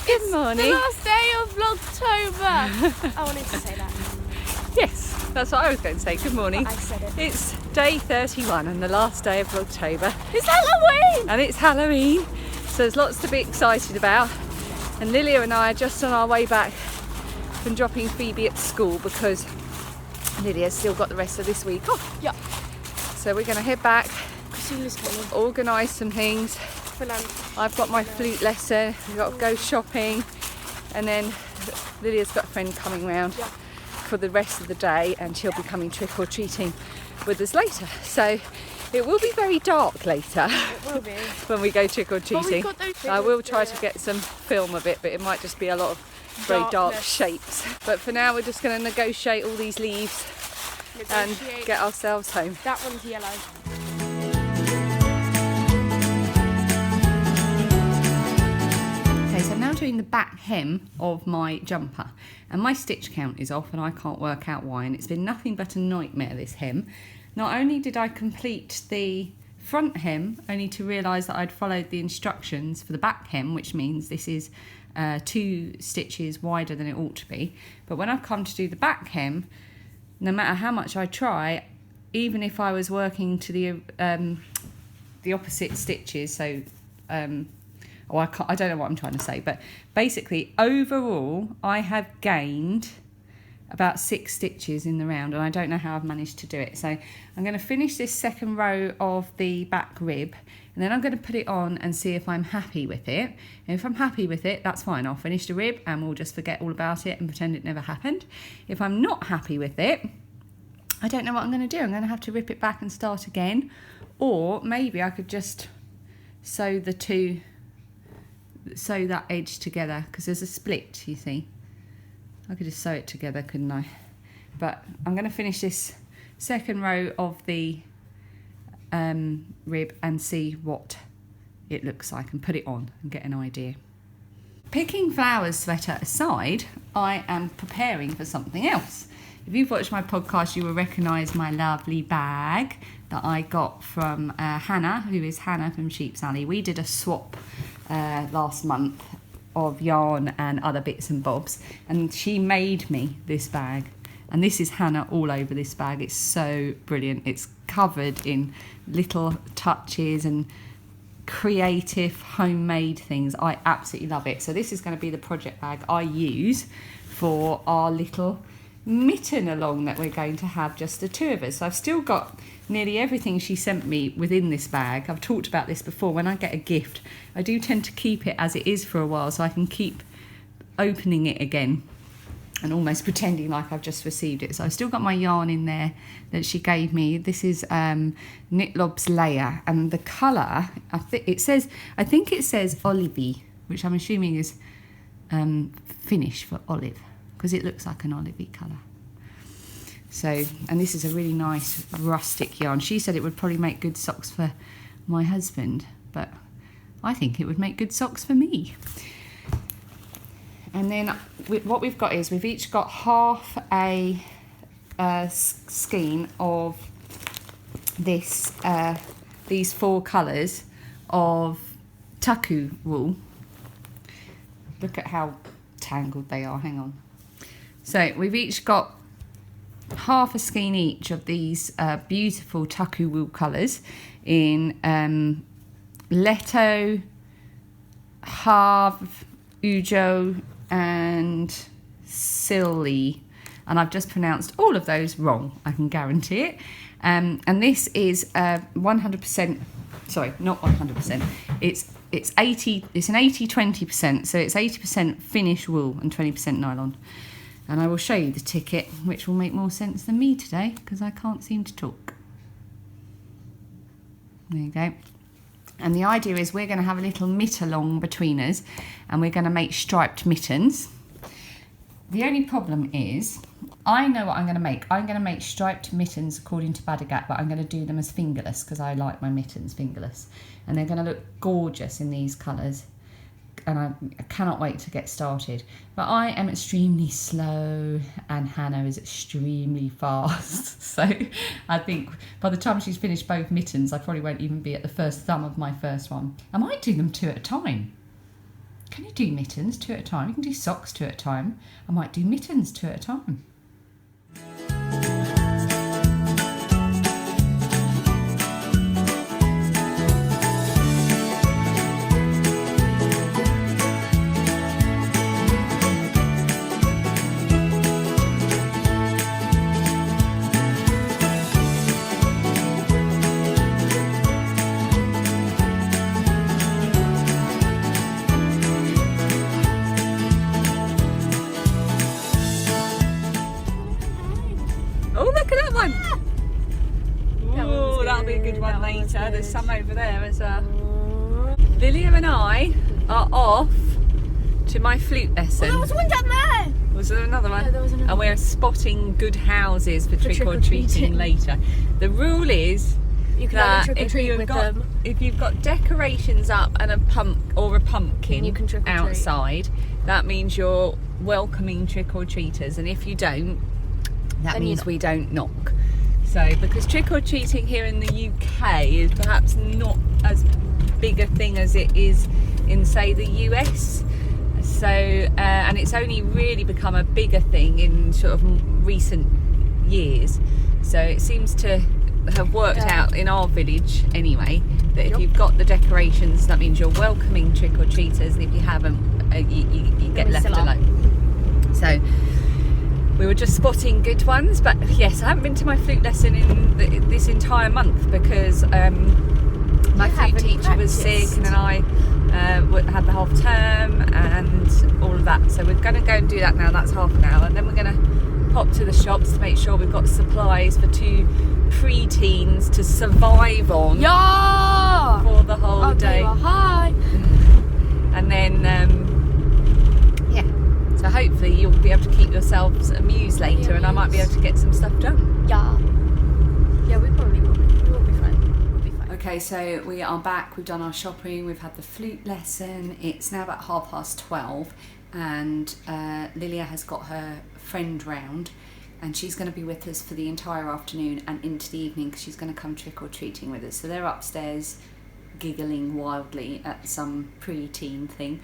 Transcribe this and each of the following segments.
Good morning. The last day of Vlogtober. I wanted to say that. Yes, that's what I was going to say. Good morning. But I said it. It's day 31 and the last day of Vlogtober. It's Halloween! And it's Halloween, so there's lots to be excited about. And Lilia and I are just on our way back from dropping Phoebe at school because Lilia's still got the rest of this week off. Yeah. So we're going to head back, Christina's coming. organise some things. For lunch. I've got my flute lesson, we've got to go shopping, and then Lilia's got a friend coming round for the rest of the day, and she'll be coming trick or treating with us later. So it will be very dark later. It will be. When we go trick or treating. I will try to get some film of it, but it might just be a lot of very dark shapes. But for now, we're just going to negotiate all these leaves and get ourselves home. That one's yellow. Okay, so I'm now doing the back hem of my jumper, and my stitch count is off and I can't work out why, and it's been nothing but a nightmare, this hem. Not only did I complete the front hem only to realise that I'd followed the instructions for the back hem, which means this is 2 stitches wider than it ought to be, but when I've come to do the back hem, no matter how much I try, even if I was working to the opposite stitches, so I don't know what I'm trying to say, but basically overall I have gained about 6 stitches in the round, and I don't know how I've managed to do it. So I'm going to finish this second row of the back rib, and then I'm going to put it on and see if I'm happy with it. And if I'm happy with it, that's fine. I'll finish the rib and we'll just forget all about it and pretend it never happened. If I'm not happy with it, I don't know what I'm going to do. I'm going to have to rip it back and start again, or maybe I could just sew that edge together, because there's a split, you see. I could just sew it together, couldn't I? But I'm going to finish this second row of the rib and see what it looks like and put it on and get an idea. Picking flowers sweater aside, I am preparing for something else. If you've watched my podcast, you will recognise my lovely bag that I got from Hannah, who is Hannah from Sheep's Alley. We did a swap last month of yarn and other bits and bobs, and she made me this bag, and this is Hannah all over this bag. It's so brilliant. It's covered in little touches and creative homemade things. I absolutely love it. So this is going to be the project bag I use for our little mitten along that we're going to have, just the 2 of us. So I've still got nearly everything she sent me within this bag. I've talked about this before. When I get a gift, I do tend to keep it as it is for a while, so I can keep opening it again and almost pretending like I've just received it. So I've still got my yarn in there that she gave me. This is Knitlob's Layer, and the colour, I think it says olivey, which I'm assuming is Finnish for olive, because it looks like an olivey colour. So, and this is a really nice rustic yarn. She said it would probably make good socks for my husband, but I think it would make good socks for me. And then what we've got is we've each got half a skein of this these 4 colours of taku wool. Look at how tangled they are. Hang on. So we've each got half a skein each of these beautiful taku wool colours in Leto, Harv, Ujo and Silly, and I've just pronounced all of those wrong, I can guarantee it. And this is 100%, sorry, not 100%, it's an 80-20%, so it's 80% Finnish wool and 20% nylon. And I will show you the ticket, which will make more sense than me today, because I can't seem to talk. There you go. And the idea is we're going to have a little mitt along between us, and we're going to make striped mittens. The only problem is, I know what I'm going to make. I'm going to make striped mittens according to Badagat, but I'm going to do them as fingerless, because I like my mittens fingerless. And they're going to look gorgeous in these colours. And I cannot wait to get started. But I am extremely slow and Hannah is extremely fast. So I think by the time she's finished both mittens, I probably won't even be at the first thumb of my first one. I might do them 2 at a time. Can you do mittens 2 at a time? You can do socks 2 at a time. I might do mittens 2 at a time. Oh, that'll be a good one later. There's some over there as well. Lilia and I are off to my flute lesson. Oh, there was one down there. Was there another one? Yeah, there was another and we're spotting good houses for trick-or-treating later. The rule is You can that only trick-or-treat with them. if you've got decorations up and a pumpkin You can trick-or-treat. outside, that means you're welcoming trick-or-treaters, and if you don't, that Then means you're we don't knock. So because trick-or-treating here in the UK is perhaps not as big a thing as it is in, say, the US, so and it's only really become a bigger thing in sort of recent years, so it seems to have worked out in our village anyway, that if you've got the decorations, that means you're welcoming trick-or-treaters, and if you haven't, you get left alone. So we were just spotting good ones. But yes, I haven't been to my flute lesson in this entire month because my flute teacher was sick, and then I had the half term and all of that, so we're going to go and do that now. That's half an hour, and then we're going to pop to the shops to make sure we've got supplies for 2 pre-teens to survive on for the whole day. Hi. And then so hopefully you'll be able to keep yourselves amused later, and I might be able to get some stuff done. Yeah, we probably will. We'll be fine. We'll be fine. Okay, so we are back. We've done our shopping. We've had the flute lesson. It's now about 12:30, and Lilia has got her friend round, and she's going to be with us for the entire afternoon and into the evening because she's going to come trick-or-treating with us. So they're upstairs giggling wildly at some pre-teen thing,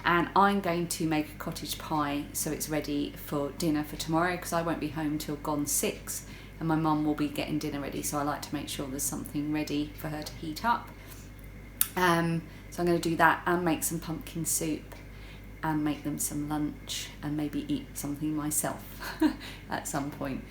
and I'm going to make a cottage pie so it's ready for dinner for tomorrow, because I won't be home till gone 6, and my mum will be getting dinner ready, so I like to make sure there's something ready for her to heat up. So I'm going to do that and make some pumpkin soup and make them some lunch and maybe eat something myself at some point.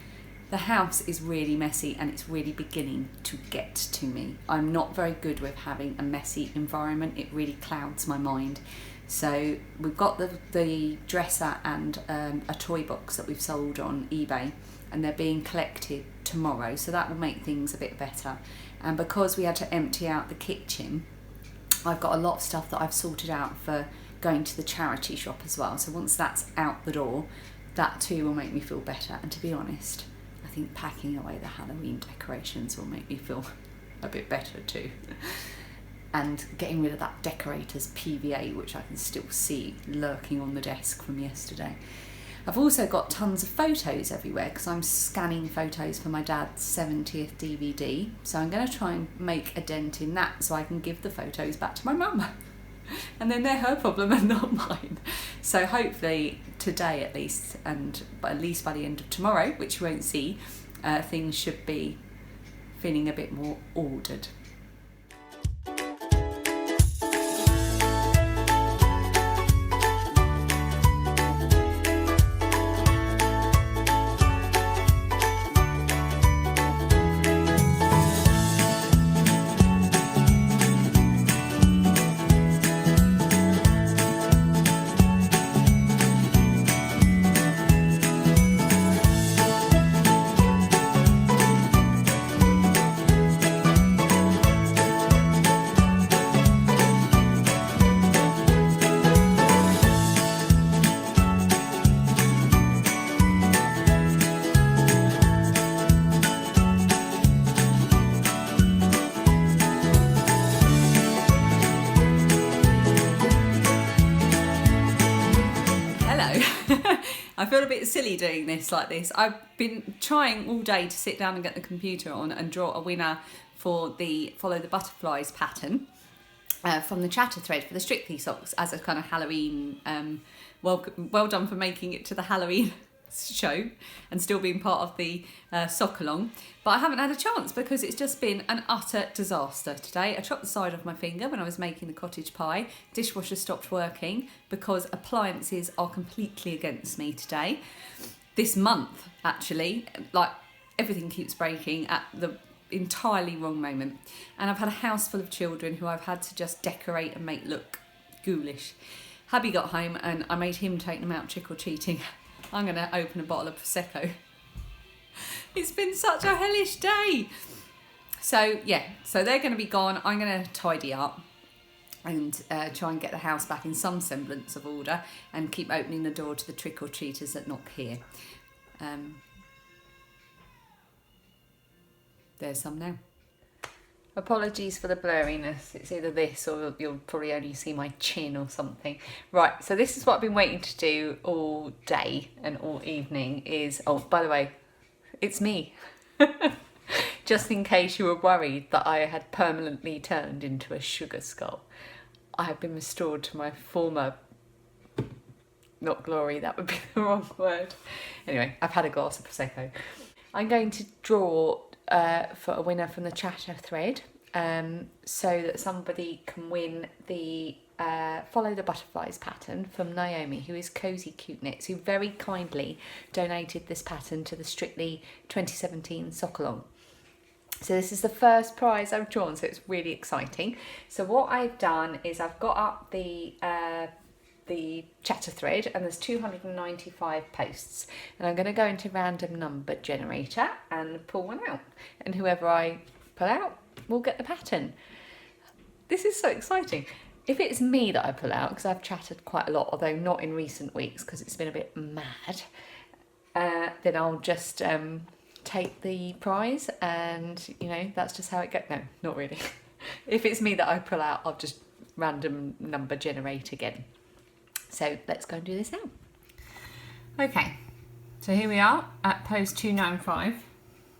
The house is really messy and it's really beginning to get to me. I'm not very good with having a messy environment. It really clouds my mind. So we've got the dresser and a toy box that we've sold on eBay, and they're being collected tomorrow, so that will make things a bit better. And because we had to empty out the kitchen, I've got a lot of stuff that I've sorted out for going to the charity shop as well. So once that's out the door, that too will make me feel better. And to be honest, I think packing away the Halloween decorations will make me feel a bit better too. And getting rid of that decorator's PVA, which I can still see lurking on the desk from yesterday. I've also got tons of photos everywhere because I'm scanning photos for my dad's 70th DVD. So I'm going to try and make a dent in that so I can give the photos back to my mum. And then they're her problem and not mine. So hopefully today at least, and at least by the end of tomorrow, which you won't see, things should be feeling a bit more ordered. I feel a bit silly doing this like this. I've been trying all day to sit down and get the computer on and draw a winner for the Follow the Butterflies pattern. from the chatter thread for the Strictly socks as a kind of Halloween, well done for making it to the Halloween show and still being part of the sock along. But I haven't had a chance because it's just been an utter disaster today. I chopped the side off my finger when I was making the cottage pie. Dishwasher stopped working because appliances are completely against me today. This month, actually, like everything keeps breaking at the entirely wrong moment. And I've had a house full of children who I've had to just decorate and make look ghoulish. Hubby got home and I made him take them out trick-or-treating. I'm going to open a bottle of Prosecco. It's been such a hellish day. So yeah, so they're going to be gone. I'm going to tidy up and try and get the house back in some semblance of order and keep opening the door to the trick-or-treaters that knock here. There's some now. Apologies for the blurriness. It's either this or you'll probably only see my chin or something. Right, so this is what I've been waiting to do all day and all evening is... Oh, by the way, it's me. Just in case you were worried that I had permanently turned into a sugar skull. I have been restored to my former... Not glory, that would be the wrong word. Anyway, I've had a glass of Prosecco. I'm going to draw... for a winner from the chatter thread, so that somebody can win the Follow the Butterflies pattern from Naomi, who is Cozy Cute Knits, who very kindly donated this pattern to the Strictly 2017 sock along. So this is the first prize I've drawn, so it's really exciting. So what I've done is I've got up the chatter thread and there's 295 posts, and I'm going to go into random number generator and pull one out, and whoever I pull out will get the pattern. This is so exciting. If it's me that I pull out, because I've chattered quite a lot, although not in recent weeks because it's been a bit mad, then I'll just take the prize, and you know, that's just how it goes. No, not really. If it's me that I pull out, I'll just random number generate again. So let's go and do this now. Okay, so here we are at post 295.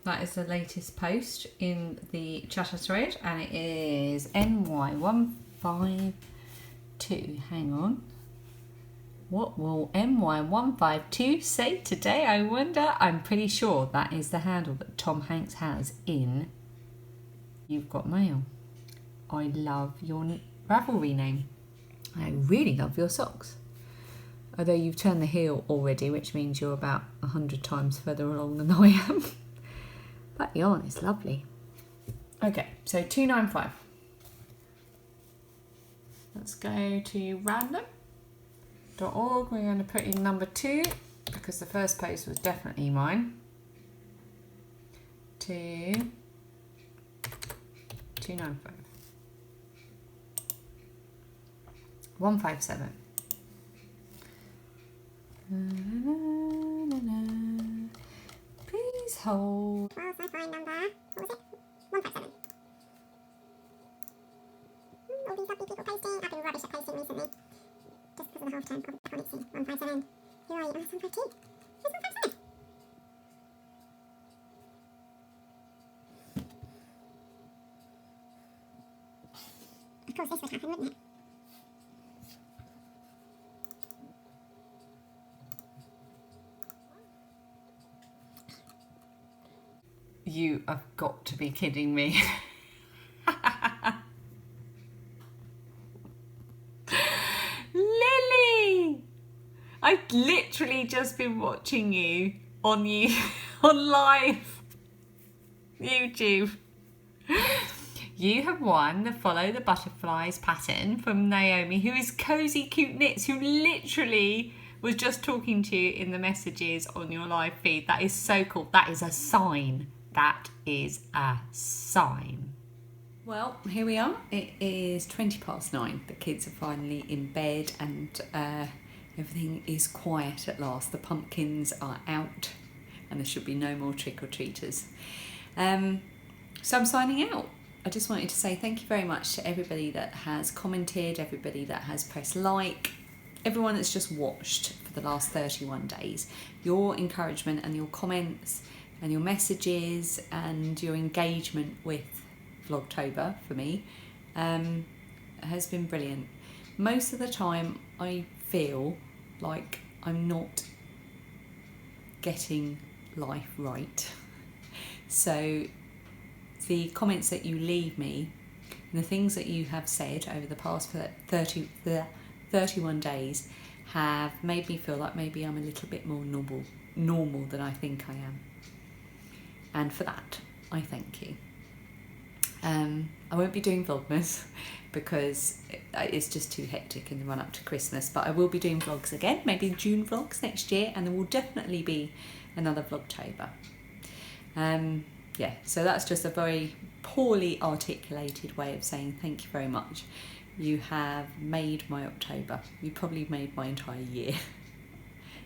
That is the latest post in the chatter thread, and it is NY152. Hang on. What will NY152 say today, I wonder? I'm pretty sure that is the handle that Tom Hanks has in You've Got Mail. I love your Ravelry name. I really love your socks. Although you've turned the heel already, which means you're about 100 times further along than I am. That yarn is lovely. Okay, so 295. Let's go to random.org. We're going to put in number 2 because the first post was definitely mine. 295. 157. Please hold. Well, my phone number, what was it? 157. All these lovely people posting. I've been rubbish at posting recently. Just because of the half term. I can't see. 157. Who are you? Oh, that's 152. Where's 157? Of course this would happen, wouldn't it? You have got to be kidding me. Lily! I've literally just been watching you on live YouTube. You have won the Follow the Butterflies pattern from Naomi, who is Cozy Cute Knits, who literally was just talking to you in the messages on your live feed. That is so cool. That is a sign. That is a sign. Well, here we are. It is 9:20. The kids are finally in bed and everything is quiet at last. The pumpkins are out and there should be no more trick-or-treaters. So I'm signing out. I just wanted to say thank you very much to everybody that has commented, everybody that has pressed like, everyone that's just watched for the last 31 days. Your encouragement and your comments and your messages and your engagement with Vlogtober for me has been brilliant. Most of the time I feel like I'm not getting life right. So the comments that you leave me and the things that you have said over the past 31 days have made me feel like maybe I'm a little bit more normal than I think I am. And for that, I thank you. I won't be doing Vlogmas because it's just too hectic in the run up to Christmas, but I will be doing vlogs again, maybe June vlogs next year, and there will definitely be another Vlogtober. Yeah, so that's just a very poorly articulated way of saying thank you very much. You have made my October. You probably made my entire year.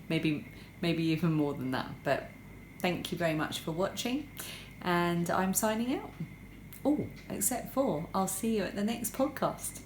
maybe even more than that, but thank you very much for watching, and I'm signing out. Oh, except for I'll see you at the next podcast.